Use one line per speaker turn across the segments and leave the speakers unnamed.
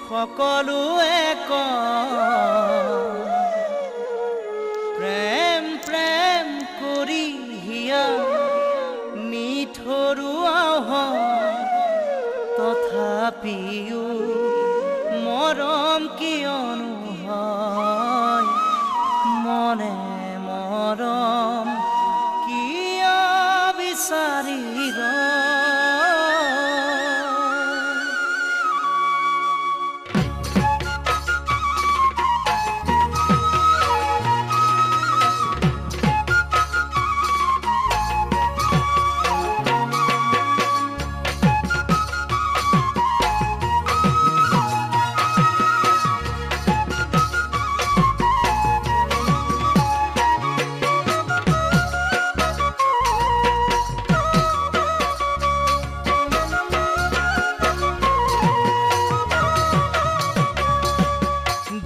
সকলোৱে কয় প্ৰেম প্ৰেম কৰি হিয়া নিঠৰুৱা হয় তথাপিও মৰম কিয়নো হয় মনে মৰম কিয় বিচাৰি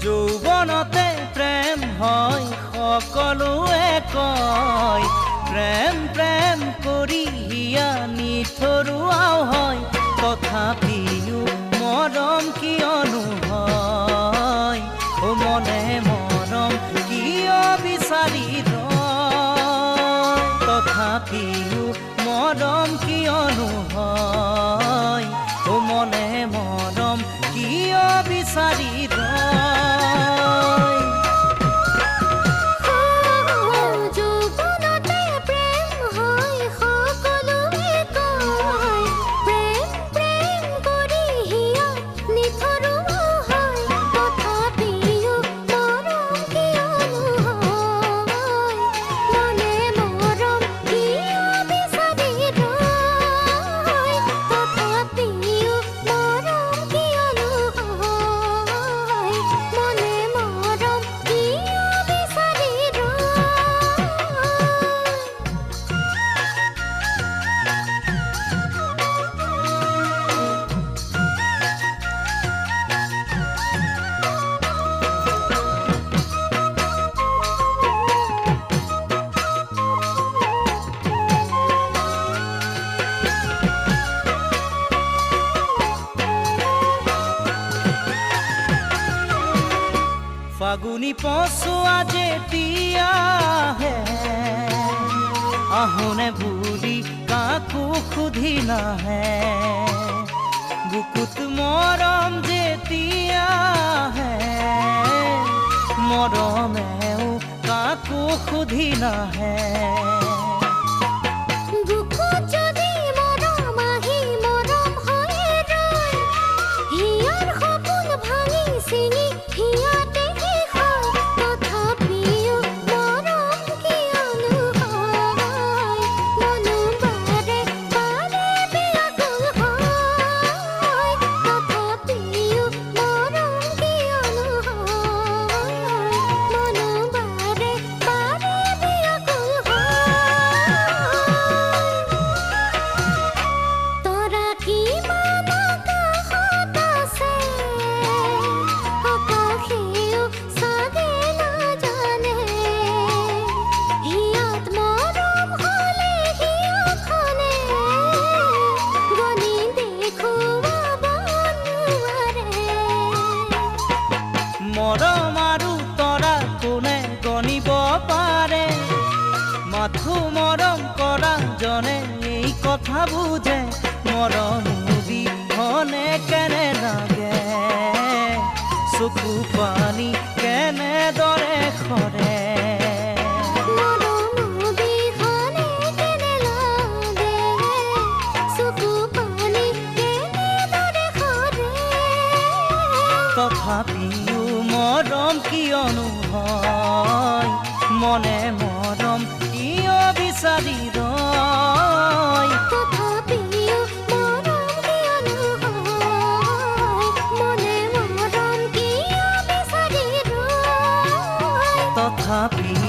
যৌৱনতে প্ৰেম হয় সকলোৱে কয় প্ৰেম প্ৰেম কৰি হিয়া নিঠৰুৱাও হয় তথাপিও মৰম কিয়নো হয় ও মনে মৰম কিয় বিচাৰি ৰয় তথাপিও মৰম কিয়নো হয় ও মনে মৰম কিয় বিচাৰি ফাগুনি পচোৱা যেতিয়া আহে আহোনে বুলি কাকো সুধি নাহে বুকুত মৰম যেতিয়া আহে মৰমেও কাকো সুধি নাহে মৰম আৰু তৰা কোনে গণিব পাৰে মাথো মৰম কৰা জনে এই কথা বুঝে মৰম বিহনে কেনে লাগে চকু পানী কেনেদৰে সৰে তথাপিও মৰম কিয়নো হয় মনে মৰম কিয় বিচাৰি ৰয়
তথাপিও মৰম কিয়নো হয় মনে মৰম কিয় বিচাৰি ৰয়
তথাপিও